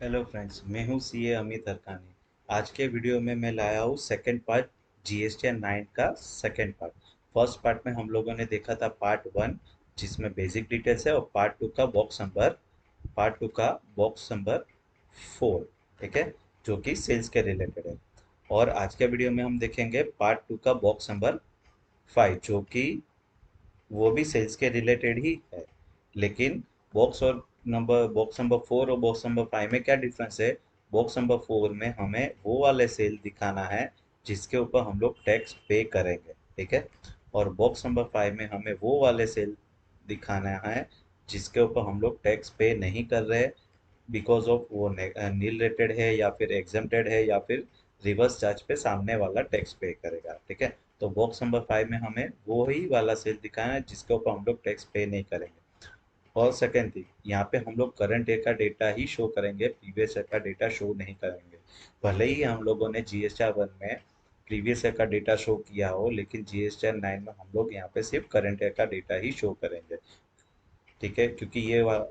Hello friends, मैं हूं CA Amit हरकानी। आज के वीडियो में मैं लाया हूं सेकंड पार्ट, जीएसटी 9 का सेकंड पार्ट। फर्स्ट पार्ट में हम लोगों ने देखा था पार्ट 1, जिसमें बेसिक डिटेल्स है, और पार्ट 2 का बॉक्स नंबर 4, ठीक है, जो कि सेल्स के रिलेटेड है। और आज के वीडियो में हम देखेंगे पार्ट 2 का बॉक्स नंबर 5, जो कि वो भी सेल्स के रिलेटेड ही है। लेकिन बॉक्स नंबर 4 और बॉक्स नंबर 5 में क्या डिफरेंस है? बॉक्स नंबर 4 में हमें वो वाले सेल दिखाना है जिसके ऊपर हम लोग टैक्स पे करेंगे, ठीक है। और बॉक्स नंबर 5 में हमें वो वाले सेल दिखाना है जिसके ऊपर हम लोग टैक्स पे नहीं कर रहे, बिकॉज ऑफ वो नील रेटेड है या फिर एग्जेम्प्टेड है या फिर रिवर्स चार्ज पे सामने वाला टैक्स पे करेगा, ठीक है। तो बॉक्स नंबर 5 में हमें वो ही वाला सेल दिखाना है जिसके ऊपर हम लोग टैक्स पे नहीं करेंगे। और सेकेंड थिंग, यहाँ पे हम लोग करंट ईयर का डेटा ही शो करेंगे, प्रीवियस ईयर का डेटा शो नहीं करेंगे। भले ही हम लोगों ने जीएसटी 1 में प्रीवियस ईयर का डेटा शो किया हो, लेकिन जीएसटी 9 में हम लोग यहाँ पे सिर्फ करंट ईयर का डेटा ही शो करेंगे, ठीक है। क्योंकि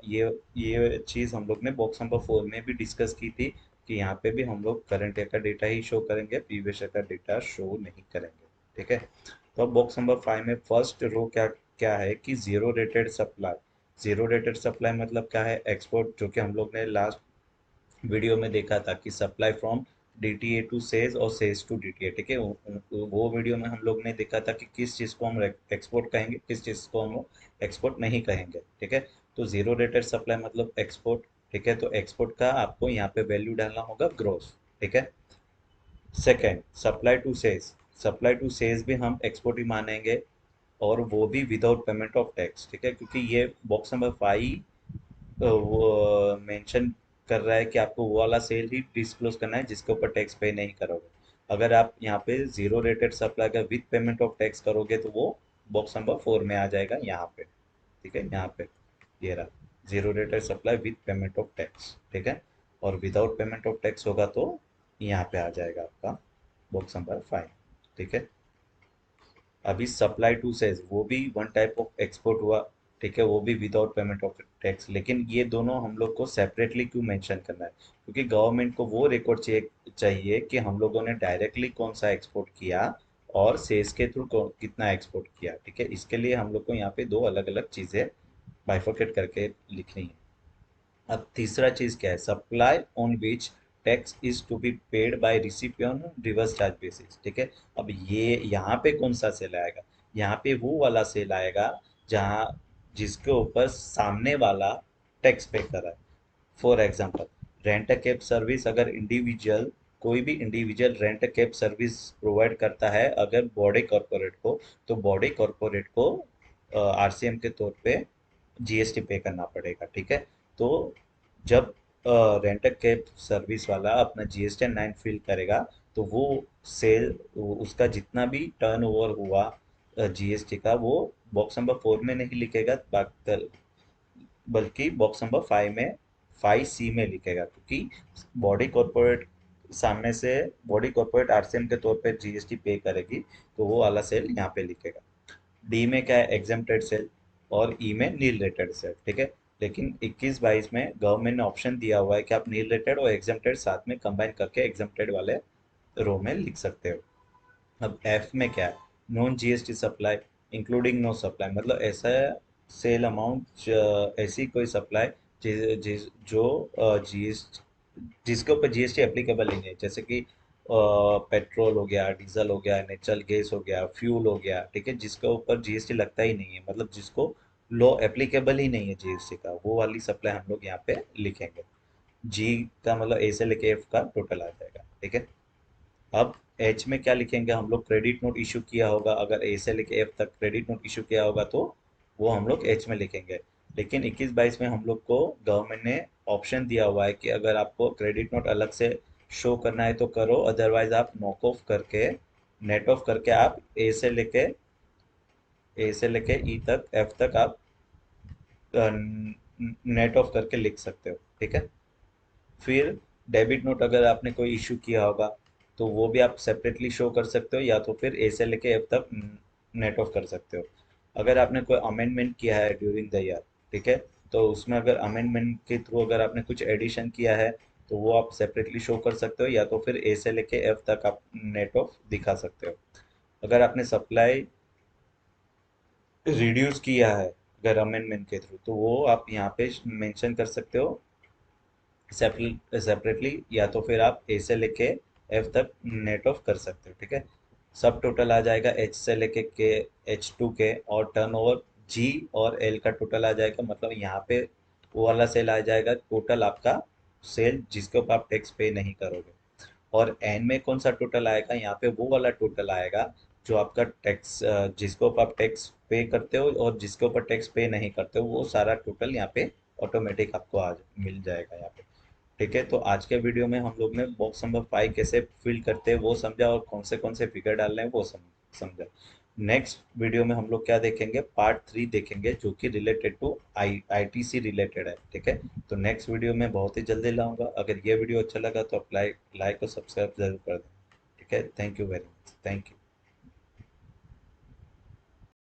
ये चीज़ हम लोग ने बॉक्स नंबर 4 में भी डिस्कस की थी कि यहाँ पे भी हम लोग करंट ईयर का डेटा ही शो करेंगे, प्रीवियस ईयर का डेटा शो नहीं करेंगे, ठीक है। तो अब बॉक्स नंबर 5 में फर्स्ट रो क्या क्या है कि zero rated supply. Zero rated supply मतलब क्या है? एक्सपोर्ट, जो कि हम लोग ने लास्ट वीडियो में देखा था कि supply from DTA to SEZ और सेज टू डीटीए, ठीक है। वो वीडियो में हम लोग ने देखा था कि किस चीज़ को हम एक्सपोर्ट कहेंगे, किस चीज़ को हम एक्सपोर्ट नहीं कहेंगे, ठीक है। तो जीरो रेटेड सप्लाई मतलब एक्सपोर्ट, ठीक है। तो एक्सपोर्ट का आपको यहाँ पे वैल्यू डालना होगा ग्रोस, ठीक है। Second, supply to SEZ. Supply to SEZ भी हम एक्सपोर्ट ही मानेंगे, और वो भी विदाउट पेमेंट ऑफ टैक्स, ठीक है। क्योंकि ये बॉक्स नंबर 5 वो मेंशन कर रहा है कि आपको वो वाला सेल ही डिस्क्लोज करना है जिसके ऊपर टैक्स पे नहीं करोगे। अगर आप यहाँ पे जीरो रेटेड सप्लाई का विद पेमेंट ऑफ टैक्स करोगे तो वो बॉक्स नंबर 4 में आ जाएगा यहाँ पे, ठीक है। यहाँ पे ये रहा zero rated supply with payment of tax, ठीक है। और विदाउट पेमेंट ऑफ टैक्स होगा तो यहाँ पे आ जाएगा आपका बॉक्स नंबर 5, ठीक है। अभी सप्लाई टू सेज वो भी वन टाइप ऑफ एक्सपोर्ट हुआ, ठीक है। वो भी विदाउट पेमेंट ऑफ टैक्स। लेकिन ये दोनों हम लोग को सेपरेटली क्यों मेंशन करना है? क्योंकि गवर्नमेंट को वो रिकॉर्ड चाहिए कि हम लोगों ने डायरेक्टली कौन सा एक्सपोर्ट किया और सेल्स के थ्रू कितना एक्सपोर्ट किया, ठीक है। इसके लिए हम लोग को यहाँ पे दो अलग अलग चीज़ें बाइफरकेट करके लिखनी है। अब तीसरा चीज क्या है? Supply on which tax is to be paid by recipient reverse charge basis, ठीक है। अब ये यहाँ पे कौन सा सेल आएगा? यहाँ पे वो वाला सेल आएगा जहाँ जिसके ऊपर सामने वाला टैक्स पे कर रहा है। For example, rent cab service, अगर इंडिविजुअल कोई भी individual rent cab service provide करता है अगर बॉडी कॉरपोरेट को, तो बॉडी कॉरपोरेट को आरसीएम के तौर पे जीएसटी पे करना पड़ेगा, ठीक है। तो जब रेंट कैब सर्विस वाला अपना जीएसटी 9 फिल करेगा, तो वो सेल, उसका जितना भी टर्नओवर हुआ जीएसटी का, वो बॉक्स नंबर 4 में नहीं लिखेगा, बल्कि बॉक्स नंबर 5 में 5C में लिखेगा। क्योंकि बॉडी कॉरपोरेट सामने से बॉडी कॉरपोरेट आरसीएम के तौर पे जीएसटी पे करेगी, तो वो वाला सेल यहाँ पे लिखेगा। डी में क्या है? Exempted sale. और ई में नील रेटेड सेल, ठीक है। लेकिन 21-22 में गवर्नमेंट ने ऑप्शन दिया हुआ है कि आप नील रेटेड और एग्जेम्प्टेड साथ में कंबाइन करके एग्जेम्प्टेड वाले रो में लिख सकते हो। अब एफ में क्या है? Non GST supply including no supply, मतलब ऐसा सेल अमाउंट, ऐसी कोई सप्लाई जो जीएस जिसके ऊपर जीएसटी एप्लीकेबल नहीं है, जैसे कि पेट्रोल हो गया, डीजल हो गया, नेचुरल गैस हो गया, फ्यूल हो गया, ठीक है, जिसके ऊपर जीएसटी लगता ही नहीं है, मतलब जिसको लॉ एप्लीकेबल ही नहीं है जीएसटी का, वो वाली सप्लाई हम लोग यहाँ पे लिखेंगे। जी का मतलब ए से लेके एफ का टोटल आ जाएगा, ठीक है। अब एच में क्या लिखेंगे हम लोग? क्रेडिट नोट इशू किया होगा, अगर ए से लेके एफ तक क्रेडिट नोट इशू किया होगा तो वो हम लोग एच में लिखेंगे। लेकिन 21-22 में हम लोग को गवर्नमेंट ने ऑप्शन दिया हुआ है कि अगर आपको क्रेडिट नोट अलग से शो करना है तो करो, अदरवाइज आप नॉक ऑफ करके, नेट ऑफ करके आप ए से लेके ई तक, एफ तक आप नेट ऑफ करके लिख सकते हो, ठीक है। फिर डेबिट नोट अगर आपने कोई इशू किया होगा तो वो भी आप सेपरेटली शो कर सकते हो, या तो फिर ए से लेके एफ तक नेट ऑफ कर सकते हो। अगर आपने कोई अमेंडमेंट किया है ड्यूरिंग द ईयर, ठीक है, तो उसमें अगर अमेंडमेंट के थ्रू अगर आपने कुछ एडिशन किया है तो वो आप सेपरेटली शो कर सकते हो, या तो फिर ए से लेके एफ तक आप नेट ऑफ दिखा सकते हो। अगर आपने सप्लाई रिड्यूस किया है अगर अमेंडमेंट के थ्रू, तो वो आप यहाँ पे मेंशन कर सकते हो सेपरेटली, या तो फिर आप ए से लेके एफ तक नेट ऑफ कर सकते हो। ठीक है, सब टोटल आ जाएगा एच से लेके के, एच टू के, और टर्न ओवर जी और एल का टोटल आ जाएगा, मतलब यहाँ पे वो वाला सेल आ जाएगा टोटल आपका सेल जिसके ऊपर आप टैक्स पे नहीं करोगे। और एन में कौन सा टोटल आएगा, यहाँ पे वो वाला टोटल आएगा जो आपका टैक्स, जिसके ऊपर आप टैक्स पे करते हो और जिसके ऊपर टैक्स पे नहीं करते हो, वो सारा टोटल यहाँ पे ऑटोमेटिक आपको आज मिल जाएगा यहाँ पे। ठीक है, तो आज के वीडियो में हम लोग ने बॉक्स नंबर 5 कैसे फिल करते हैं वो समझा, और कौन से फिगर डालने हैं वो समझा। नेक्स्ट वीडियो में हम लोग क्या देखेंगे, पार्ट 3 देखेंगे, जो कि रिलेटेड टू आईटीसी रिलेटेड है। ठीक है, तो नेक्स्ट वीडियो में बहुत ही जल्दी लाऊंगा। अगर ये वीडियो अच्छा लगा तो आप लाइक लाइक और सब्सक्राइब जरूर कर दें। ठीक है, thank you very much, thank you.